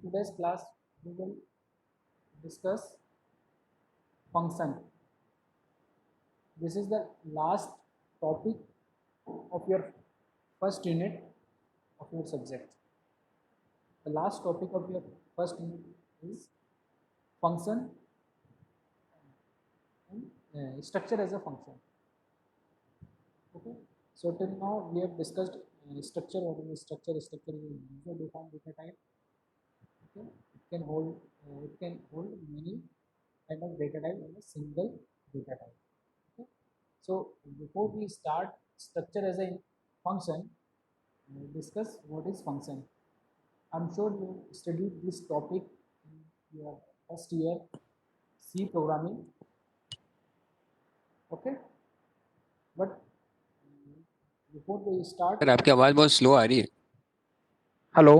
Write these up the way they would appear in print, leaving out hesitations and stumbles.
today's class we will discuss function. This is the last topic of your first unit of your subject. The last topic of your first unit is function and structure as a function. Okay. So till now we have discussed structure. What is structure? Structure is a user defined data type. Okay. It can hold many kind of data type in a single data type. Okay. So before we start structure as a function, discuss what is function. I'm sure you studied this topic in your first year C programming. Okay, but before we start, sir आपकी आवाज़ बहुत slow आ रही है। hello.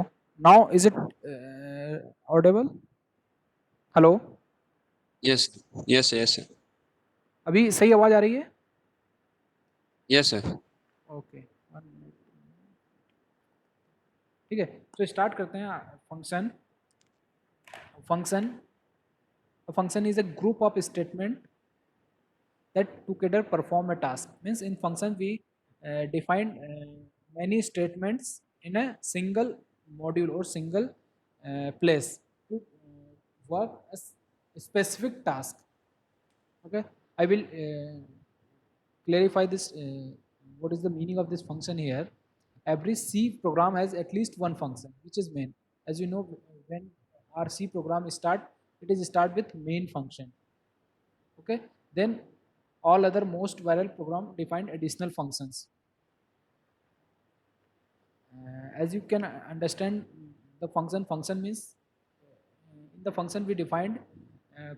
Now is it audible? Hello. Yes, yes, yes sir, अभी सही आवाज आ रही है? Yes sir. ओके, ठीक है। तो स्टार्ट करते हैं function. Function function is a group of statement that together perform a task. Means in function we define many statements in a single module or single place to work a specific task. Okay, I will clarify this. What is the meaning of this function here? Every C program has at least one function which is main. As you know, when our C program start with main function. Okay, then all other most viral program define additional functions. As you can understand, the function means in the function we defined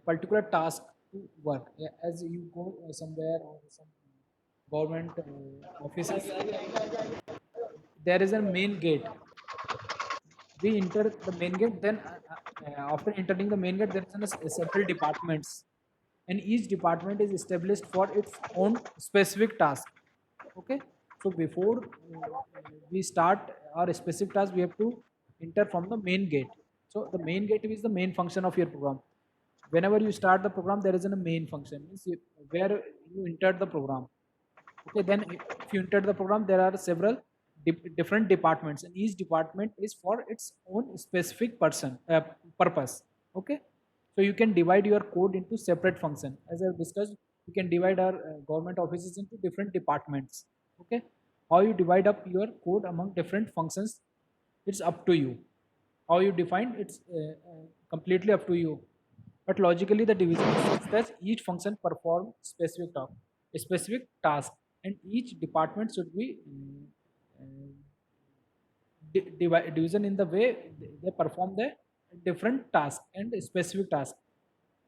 particular task to work. As you go somewhere or some government offices, there is a main gate. We enter the main gate, then after entering the main gate there is several departments, and each department is established for its own specific task. Okay, so before we start our specific task we have to enter from the main gate. So the main gate is the main function of your program. Whenever you start the program there is a main function, means where you entered the program. Okay, then if you enter the program there are several different departments, and each department is for its own specific purpose. Okay, so you can divide your code into separate function. As I've discussed, you can divide our government offices into different departments. Okay, how you divide up your code among different functions, it's up to you. How you define it's completely up to you. But logically the division is such that each function perform specific task, and each department should be division in the way they perform the different task and specific task.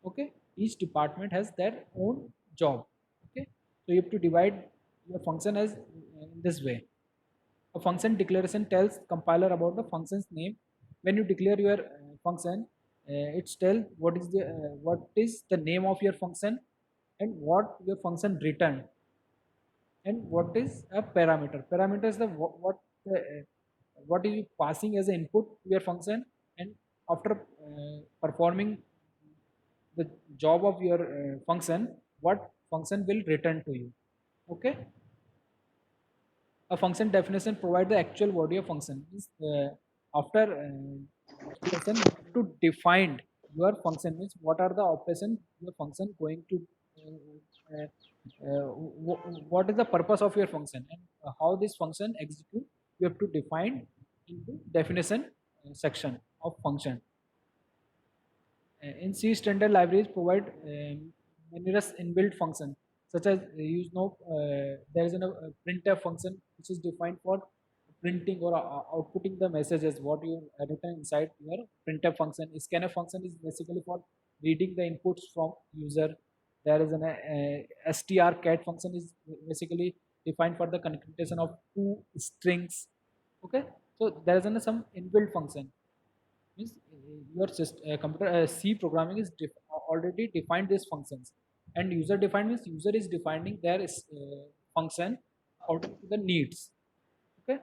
Okay, each department has their own job. Okay, so you have to divide your function as in this way. A function declaration tells compiler about the function's name. When you declare your function, it's tell what is the name of your function and what your function return, and what is a parameter. Parameter is the what are you passing as an input to your function, and after performing the job of your function, what function will return to you. Okay, a function definition provide the actual body of function. Means after definition you have to define your function, means what are the operation your function going to what is the purpose of your function, and how this function execute. You have to define into definition section of function. In C standard libraries provide numerous inbuilt functions, such as there is a printf function which is defined for printing or outputting the messages what you written inside your printf function. Scanf function is basically for reading the inputs from user. There is an strcat function is basically defined for the concatenation of two strings. Okay, so there is some inbuilt function. Means your computer C programming is already defined these functions, and user defined means user is defining their function according to the needs. Okay,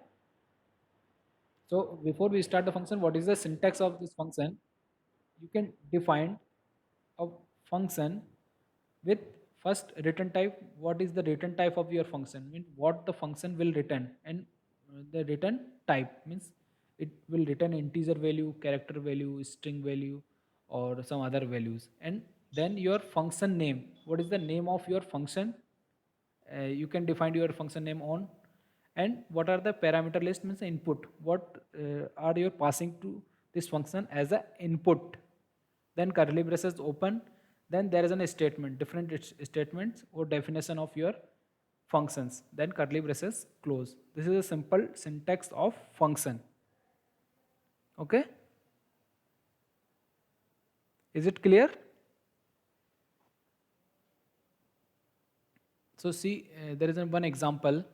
So before we start the function, what is the syntax of this function? You can define a function with first return type. What is the return type of your function? Means what the function will return, and the return type means it will return integer value, character value, string value, or some other values. And then your function name. What is the name of your function? You can define your function name on. And what are the parameter list means input, what are you passing to this function as a input. Then curly braces open, then there is a statement, different statements or definition of your functions, then curly braces close. This is a simple syntax of function. Okay, is it clear? So see, there is one example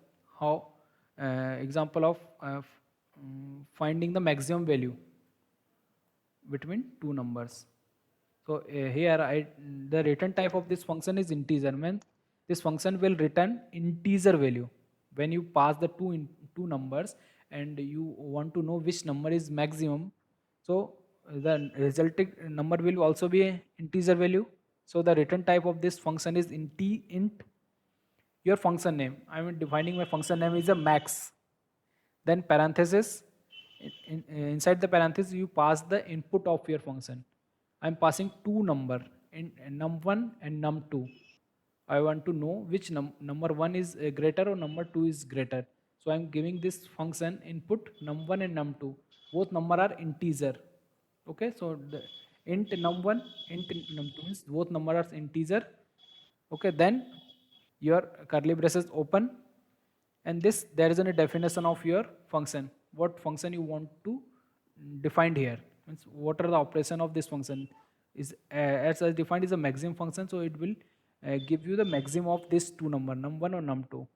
how example of finding the maximum value between two numbers. So here the return type of this function is integer. Means this function will return integer value when you pass the two numbers and you want to know which number is maximum. So the resulting number will also be a integer value. So the return type of this function is int. Your function name, I am defining my function name is a max. Then parenthesis, inside the parenthesis you pass the input of your function. I am passing two number in num1 and num2. I want to know which number 1 is greater or number 2 is greater. So I am giving this function input num1 and num2. Both number are integer. Okay, so the int num1, int num2 means both number are integer. Okay, then your curly braces open, and this there is a definition of your function, what function you want to define here. Means what are the operation of this function is as I defined is a maximum function, so it will give you the maximum of this two number, num1 or num2.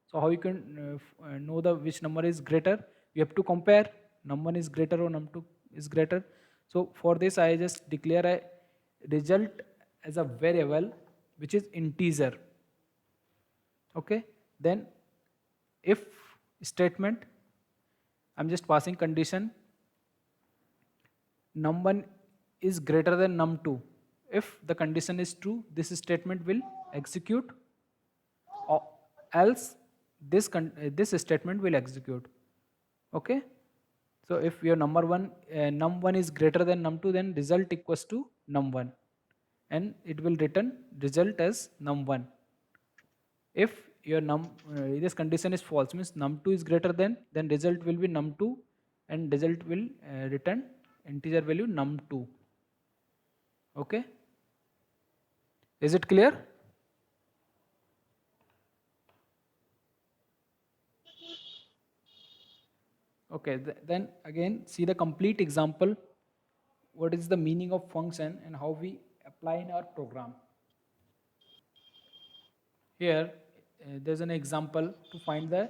So how you can know the which number is greater? You have to compare num1 is greater or num2 is greater. So for this I just declare a result as a variable which is integer. Okay, then if statement, I'm just passing condition num1 is greater than num2. If the condition is true, this statement will execute, or else this statement will execute. Okay, so if your number one num1 is greater than num2, then result equals to num1, and it will return result as num1. If your this condition is false, means num2 is greater than, then result will be num2, and result will return integer value num2. Okay, is it clear? Okay, then again see the complete example, what is the meaning of function and how we apply in our program. Here there's an example to find the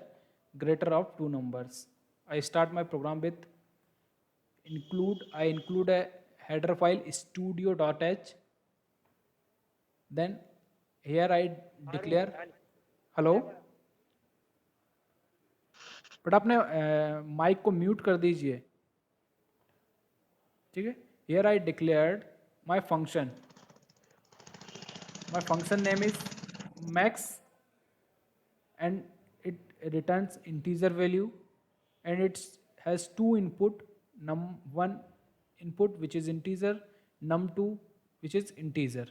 greater of two numbers. I start my program with I include a header file studio.h. Then here I declare, hello, but आपने mic को mute कर दीजिए. ठीक है, here I declared my function. My function name is max, and it returns integer value, and it has two input, num1 input which is integer, num2 which is integer.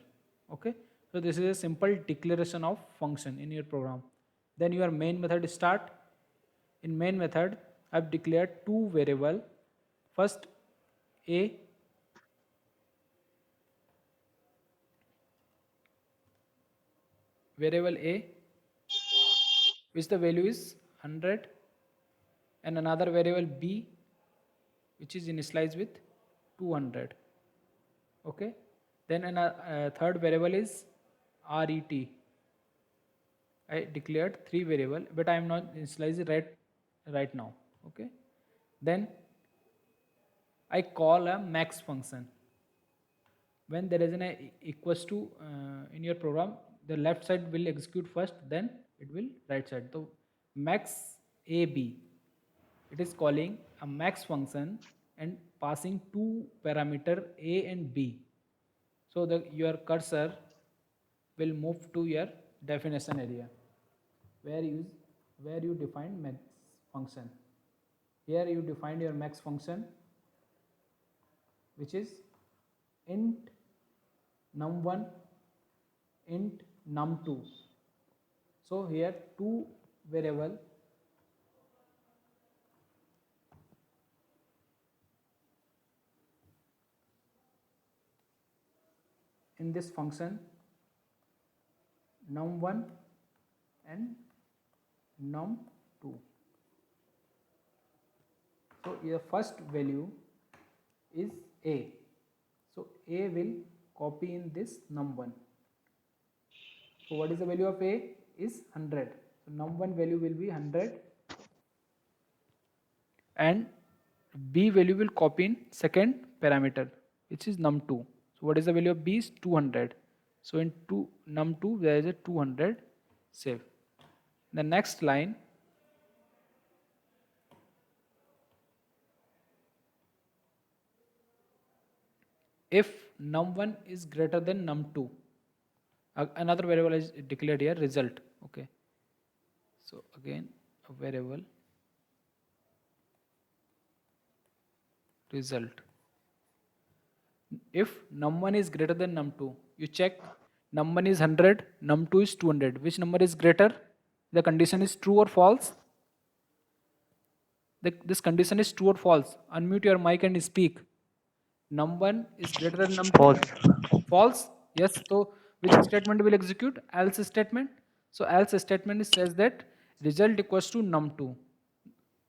Okay, so this is a simple declaration of function in your program. Then your main method start. In main method I've declared two variable. First a, variable a which the value is 100, and another variable b which is initialized with 200. Okay, then a third variable is ret. I declared three variable, but I am not initializing right now. Okay, then I call a max function. When there is an equals to in your program, the left side will execute first, then it will right side. So max ab, it is calling a max function and passing two parameter a and b. So your cursor will move to your definition area where you define max function. Here you define your max function, which is int num1, int num2. So here two variable in this function, num1 and num2. So your first value is a. So a will copy in this num1. So what is the value of a? Is 100. So num1 value will be 100 and b value will copy in second parameter, which is num2. So what is the value of b? Is 200. So in num2 there is a 200 save. The next line, if num1 is greater than num2, another variable is declared here, result. Okay, so again a variable result. If num1 is greater than num2, you check num1 is 100, num2 is 200. Which number is greater? The condition is true or false? This condition is true or false? Unmute your mic and speak. Num1 is greater than num2? False. False? Yes. So which statement will execute? Else statement. So else statement says that result equals to num2.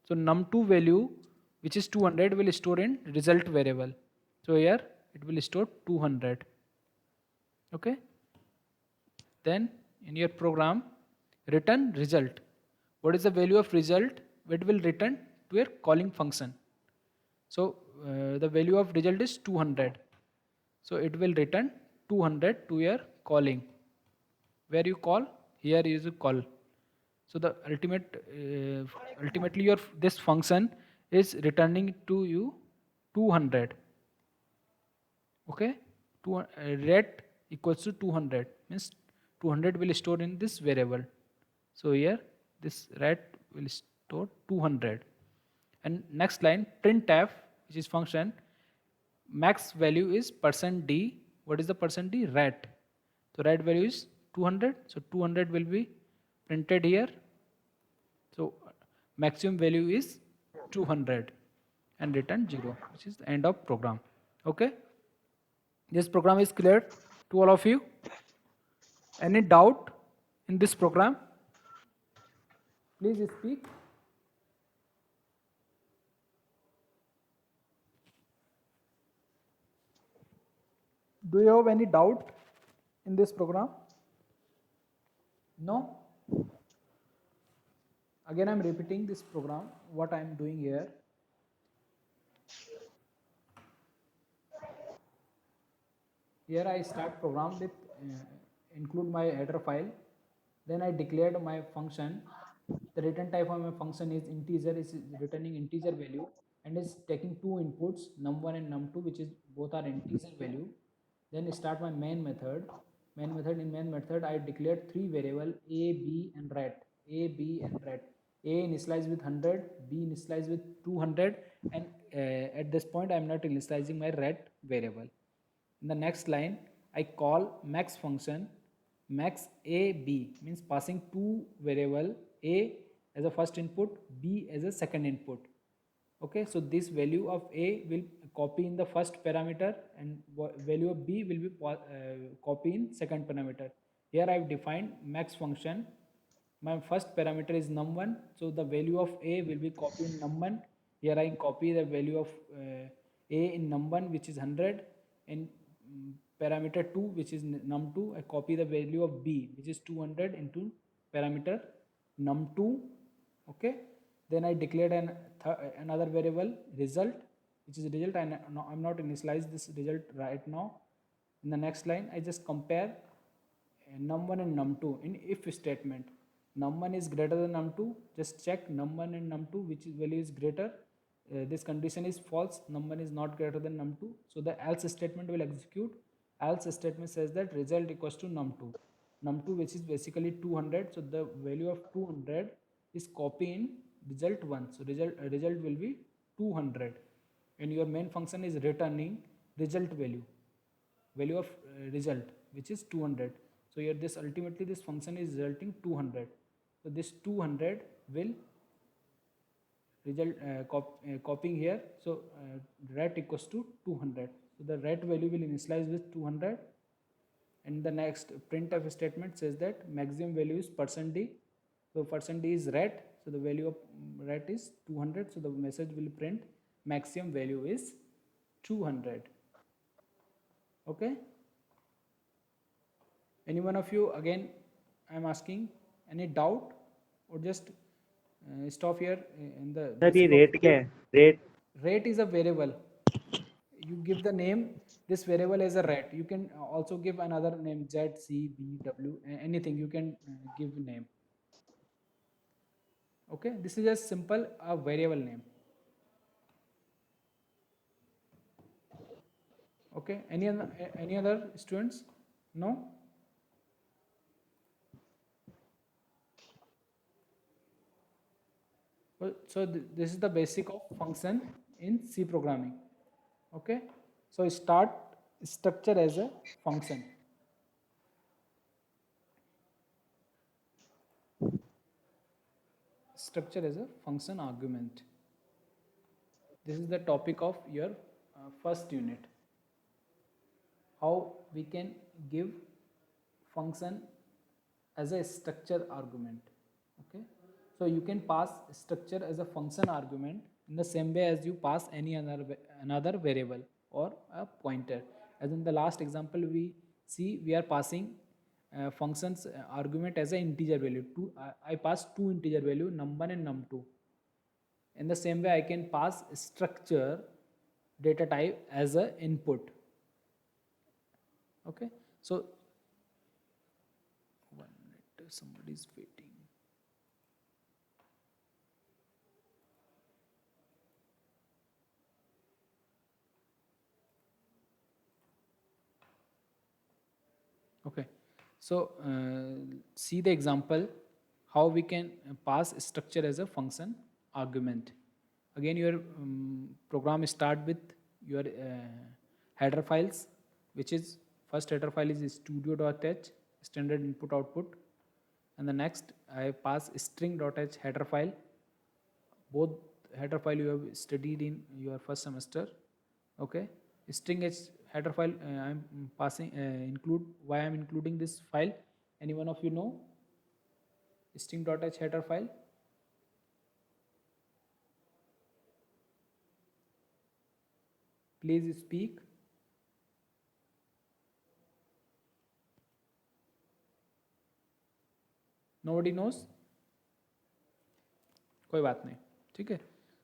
So num2 value, which is 200, will store in result variable. So here it will store 200. Okay. Then in your program, return result. What is the value of result? It will return to your calling function. So the value of result is 200. So it will return 200 to your calling. Where you call? Here is a call. So the ultimately your this function is returning to you 200. Okay, ret equals to 200 means 200 will store in this variable. So here this ret will store 200. And next line, printf, which is function, max value is %d. What is the %d? Ret. So ret value is 200. So 200 will be printed here. So maximum value is 200 and return 0, which is the end of program. Okay. This program is clear to all of you. Any doubt in this program? Please speak. Do you have any doubt in this program? No? Again, I'm repeating this program, what I'm doing here. Here I start program with include my header file. Then I declared my function. The return type of my function is integer, is returning integer value and is taking two inputs, num1 and num2, which is both are integer value. Then start my main method. In main method I declared three variable a, b and ret. A, b and ret. A initialized with 100, b initialized with 200, and at this point I am not initializing my ret variable. In the next line, I call max function. Max a b means passing two variable, a as a first input, b as a second input. Okay, so this value of a will copy in the first parameter and value of b will be copy in second parameter. Here I have defined max function. My first parameter is num1, so the value of a will be copied in num1. Here I copy the value of a in num1, which is 100, and parameter 2, which is num2, I copy the value of b, which is 200, into parameter num2. Okay, then I declared another variable result, which is result, and I'm not initialize this result right now. In the next line I just compare num1 and num2 in if statement. Num1 is greater than num2, just check num1 and num2 which value is greater. this condition is false, num1 is not greater than num2, so the else statement will execute. Else statement says that result equals to num2 which is basically 200, so the value of 200 is copy in result 1, so result will be 200, and your main function is returning result value of result which is 200. So here this ultimately this function is resulting 200, so this 200 will result copying here, so ret equals to 200, so the ret value will initialize with 200, and the next printf statement says that maximum value is %d, so %d is ret, so the value of ret is 200, so the message will print maximum value is 200. Okay, any one of you, again I am asking, any doubt, or just stop here in the sir ये basic of rate क्या है? Rate rate is a variable. You give the name this variable as a rate. You can also give another name z, c, b, w, anything you can give name. Okay, this is just simple a variable name. Okay, any other students? No. Well, so this is the basic of function in C programming. Okay, so start structure as a function. Structure as a function argument. This is the topic of your first unit. How we can give function as a structure argument. Okay, so you can pass structure as a function argument in the same way as you pass any another variable or a pointer. As in the last example we see, we are passing functions argument as an integer value. I pass two integer value num1 and num2. In the same way I can pass structure data type as a input. Okay, so 1 minute, somebody is waiting. Okay, so see the example how we can pass structure as a function argument. Again your program start with your header files, which is first header file is studio.h, standard input output, and the next I pass string.h header file. Both header file you have studied in your first semester. Okay, string h header file I am passing include, why I am including this file, any one of you know? String.h header file, please speak. Nobody knows? कोई बात नहीं, ठीक है.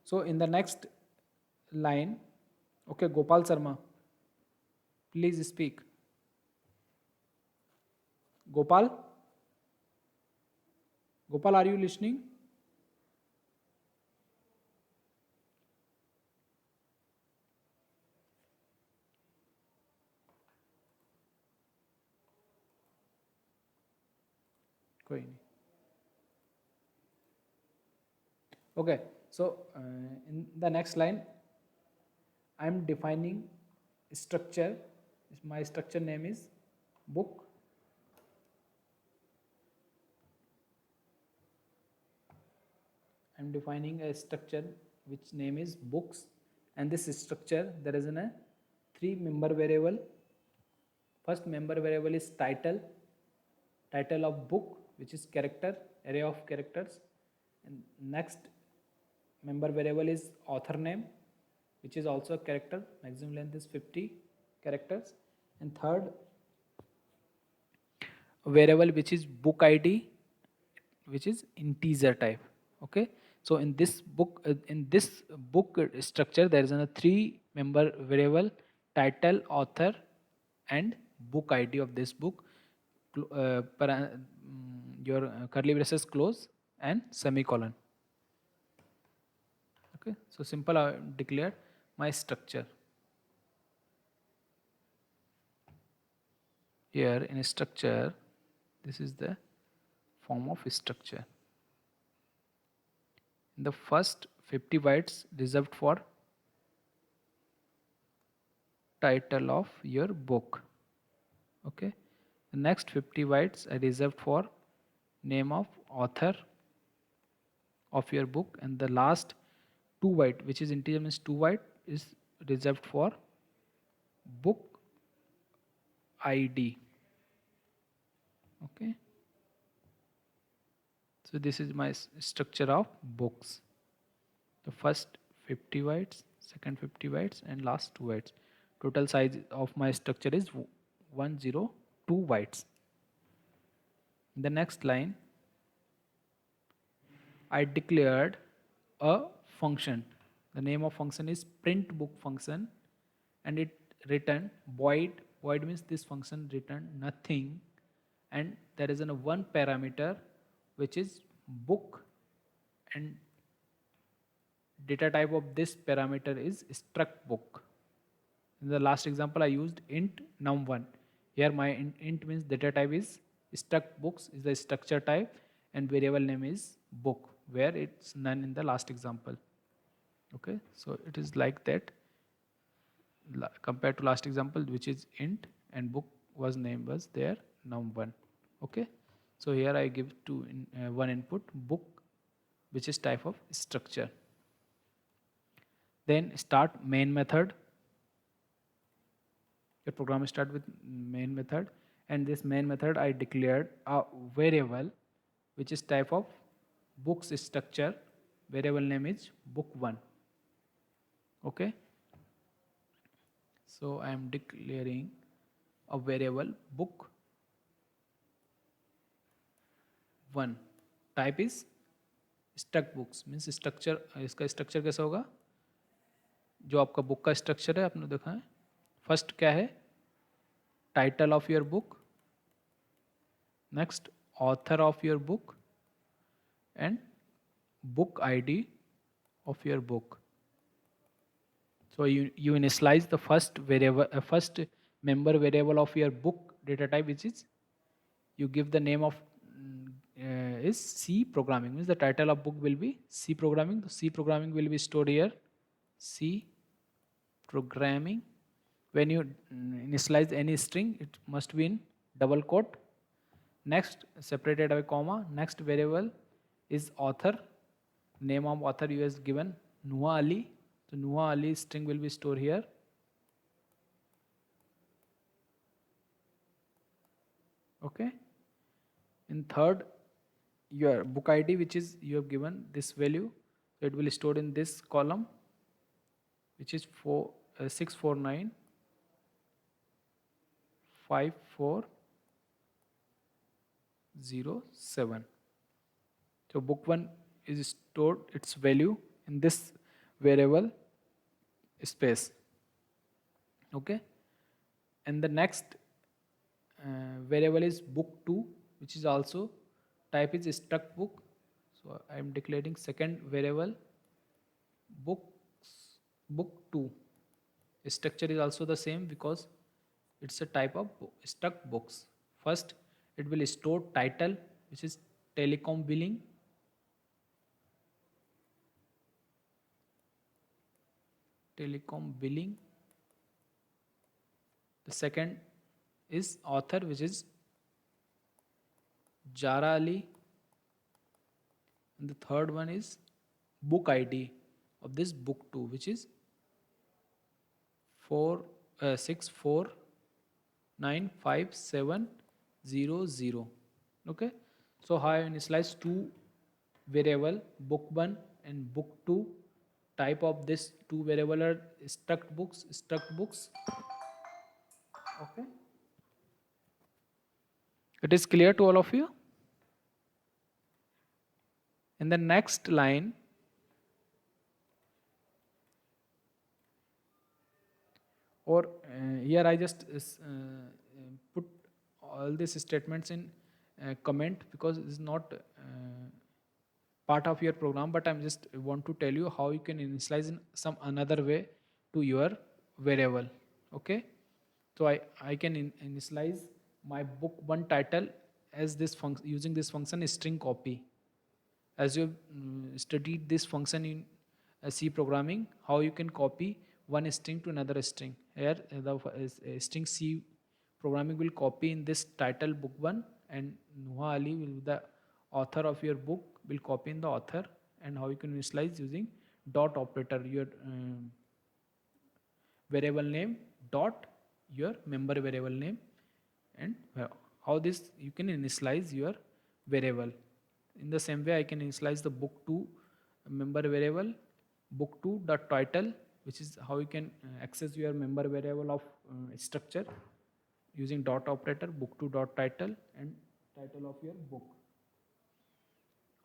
So in the next line, okay, Gopal Sharma, please speak. Gopal, are you listening? कोई नहीं. Okay, so in the next line I am defining structure. My structure name is book. I am defining a structure which name is books, and this structure there is a 3-member variable. First member variable is title of book, which is character, array of characters, and next member variable is author name, which is also a character, maximum length is 50 characters, and third variable which is book id, which is integer type. Okay, so in this book structure there is a 3-member variable, title, author, and book id of this book, your curly braces close and semicolon. Okay, Okay, so simple, I declared my structure. Here in a structure, this is the form of structure. In the first 50 bytes reserved for title of your book. Okay, the next 50 bytes are reserved for name of author of your book, and the last 2 byte, which is integer means 2 byte, is reserved for book ID. Okay, so this is my structure of books. The first 50 bytes, second 50 bytes, and last 2 bytes. Total size of my structure is 102 bytes. In the next line, I declared a function. The name of function is print book function, and it returned void. Void means this function returned nothing, and there is a one parameter which is book, and data type of this parameter is struct book. In the last example, I used int num1. Here my int means data type is struct books is the structure type, and variable name is book, where it's none in the last example. Okay, so it is like that compared to last example, which is int, and book was name was there num1. Okay, so here I give one input book, which is type of structure. Then start main method. Your program start with main method, and this main method I declared a variable which is type of books structure. Variable name is book1. Okay, so I am declaring a variable book1. Type is struct books means structure. इसका structure कैसा होगा? जो आपका book का structure है आपने देखा है. फर्स्ट क्या है? Title of your book, next author of your book, and book ID of your book. So you initialize the first variable, first member variable of your book data type, which is you give the name of is C programming, means the title of book will be C programming. The C programming will be stored here. C programming. When you initialize any string, it must be in double quote. Next, separated by comma. Next variable is author. Name of author you has given Nuha Ali. So Nuha Ali string will be stored here. Okay. In third, your book ID, which is you have given this value, so it will be stored in this column, which is 649 5407. So book 1 is stored its value in this variable space. Okay, and the next variable is book 2, which is also type is struct book. So I am declaring second variable book 2. Structure is also the same because it's a type of struct books. First, it will store title, which is telecom billing. Telecom billing. The second is author, which is Jara Ali, and the third one is book ID of this book 2, which is 6495700. Okay, so how I initialize two variable book 1 and book 2. Type of this two variable are struct books. Okay, it is clear to all of you. In the next line, or here I just put all these statements in comment because it is not part of your program, but I'm just want to tell you how you can initialize in some another way to your variable. Okay, so I can initialize my book one title as this function using this function string copy. As you studied this function in C programming, how you can copy one string to another string. Here, the string C programming will copy in this title book one, and Nuha Ali will be the author of your book will copy in the author, and how you can initialize using dot operator your variable name dot your member variable name, and how this you can initialize your variable. In the same way, I can initialize the book2 member variable book2 dot title, which is how you can access your member variable of structure using dot operator book2 dot title and title of your book.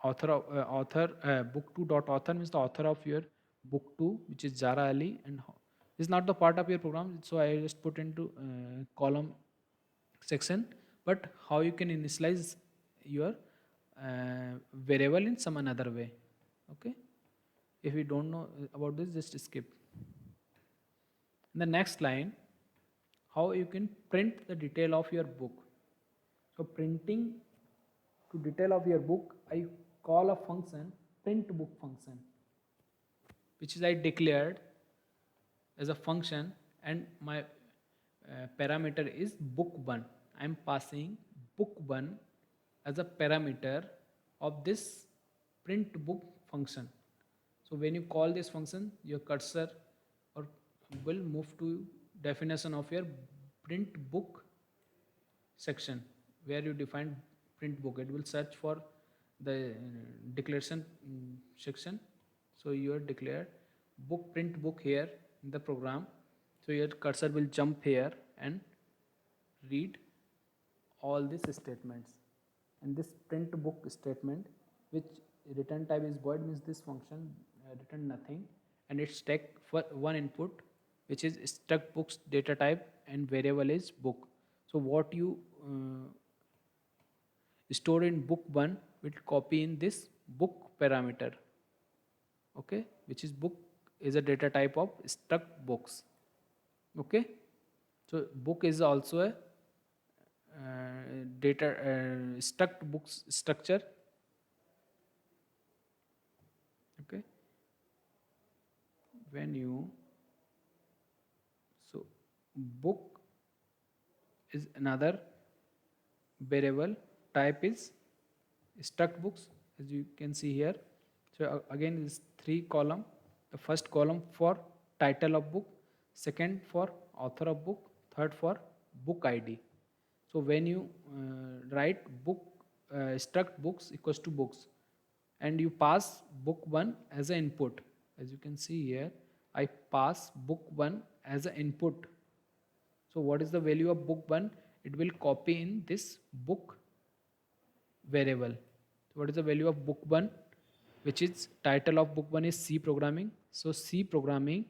Author book2 dot author means the author of your book2, which is Zara Ali, and this is not the part of your program, so I just put into column section. But how you can initialize your variable in some another way. Okay, if you don't know about this, just skip. In the next line, how you can print the detail of your book. So printing to detail of your book, I call a function print book function, which is I declared as a function, and my parameter is book1. I am passing book1 as a parameter of this print book function. So when you call this function, your cursor or will move to definition of your print book section where you define print book. It will search for the declaration section. So you are declared book print book here in the program. So your cursor will jump here and read all these statements. And this print book statement, which return type is void, means this function return nothing, and it's take for one input, which is struct books data type, and variable is book. So what you store in book1 will copy in this book parameter. Okay, which is book is a data type of struct books. Okay, so book is also a data struct books structure. Okay, when you so book is another variable type is struct books, as you can see here. So again is 3 column. The first column for title of book, second for author of book, third for book ID. So when you write book struct books equals to books, and you pass book1 as an input, as you can see here, I pass book1 as an input. So what is the value of book1? It will copy in this book variable. So what is the value of book1? Which is title of book1 is C programming. So C programming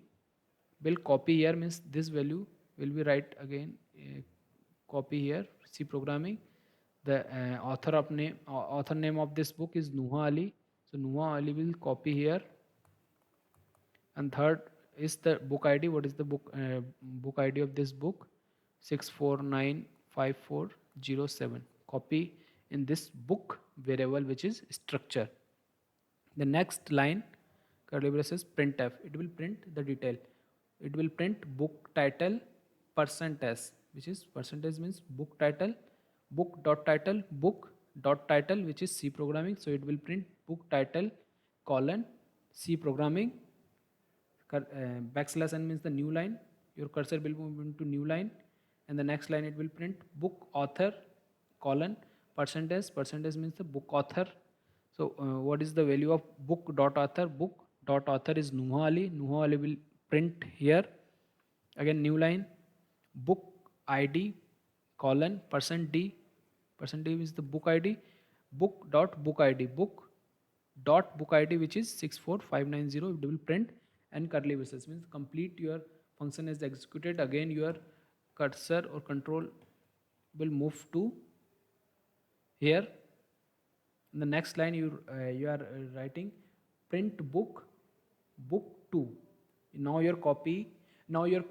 will copy here, means this value will be right again. Copy here C programming. The author name of this book is Nuha Ali. So Nuha Ali will copy here. And third is the book ID. What is the book ID of this book? 6495407. Copy in this book variable, which is structure. The next line, curly braces printf. It will print the detail. It will print book title %s, which is percentage means book title, book dot title, book dot title, which is C programming. So it will print book title colon C programming. Backslash n means the new line. Your cursor will move into new line, and the next line it will print book author colon %. % means the book author. So what is the value of book dot author? Book dot author is Nuha Ali. Nuha Ali will print here. Again new line, book ID colon %d. %d is the book ID. Book dot book ID. Book dot book ID, which is 64590. It will print, and curly braces means complete your function is executed. Again your cursor or control will move to here, In the next line, you are writing print book book 2. Now you're copy. Now you're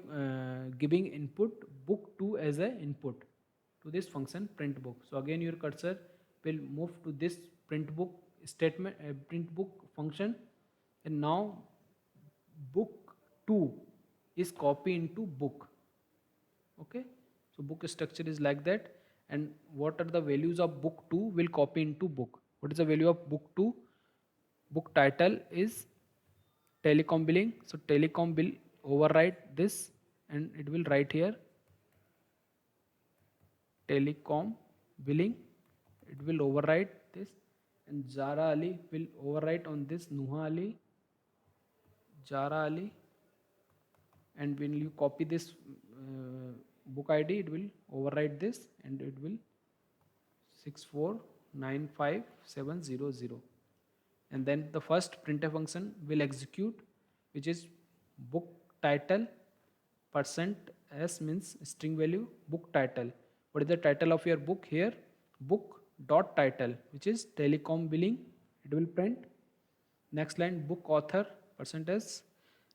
giving input book 2 as a input to this function print book. So again, your cursor will move to this print book statement, print book function, and now book 2 is copy into book. Okay, so book structure is like that. And what are the values of book 2 will copy into book. What is the value of book 2? Book title is telecom billing, so telecom will overwrite this and it will write here telecom billing. It will overwrite this, and Zara Ali will overwrite on this Nuha Ali, Zara Ali. And when you copy this book ID, it will overwrite this and it will 6495700. And then the first printf function will execute, which is book title percent s means string value book title. What is the title of your book here? Book dot title, which is telecom billing. It will print. Next line, book author percent s.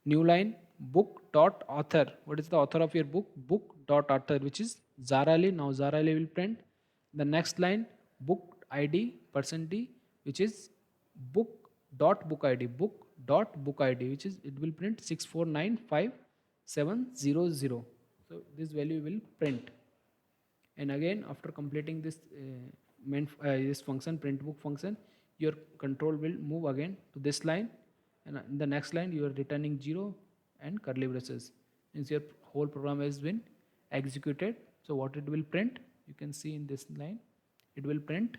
New line, book dot author. What is the author of your book? Book dot author, which is Zara Ali. Now Zara Ali will print. The next line, book ID percent d, which is book dot book ID. Book dot book ID, which is it will print 6495700. So this value will print. And again, after completing this this function print book function, your control will move again to this line, and in the next line you are returning 0 and curly braces. Means your whole program has been executed. So what it will print, you can see in this line, it will print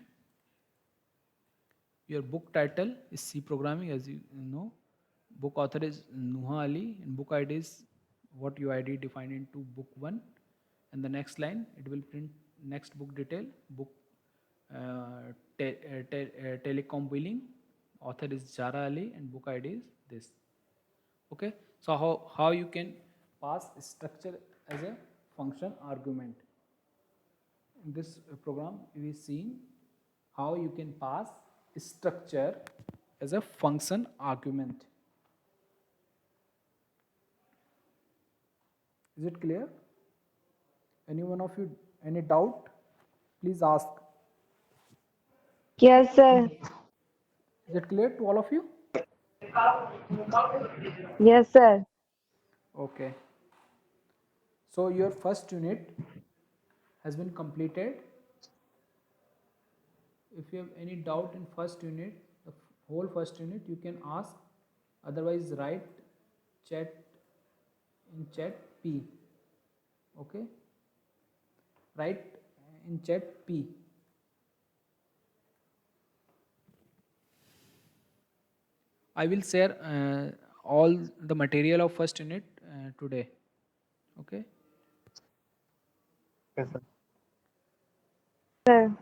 your book title is C programming, as you know. Book author is Nuha Ali, and book ID is what UID defined into book 1. And the next line, it will print next book detail, book telecom billing, author is Zara Ali, and book ID is this. Okay, so how you can pass structure as a function argument. In this program, we seen how you can pass structure as a function argument. Is it clear? Any one of you, any doubt? Please ask. Yes, sir. Is it clear to all of you? Yes, sir. Okay. So your first unit has been completed. If you have any doubt in first unit, the whole first unit, you can ask. Otherwise, write chat in chat P. Okay. Write in chat P. I will share all the material of first unit today. Okay. Yes, sir. Sir.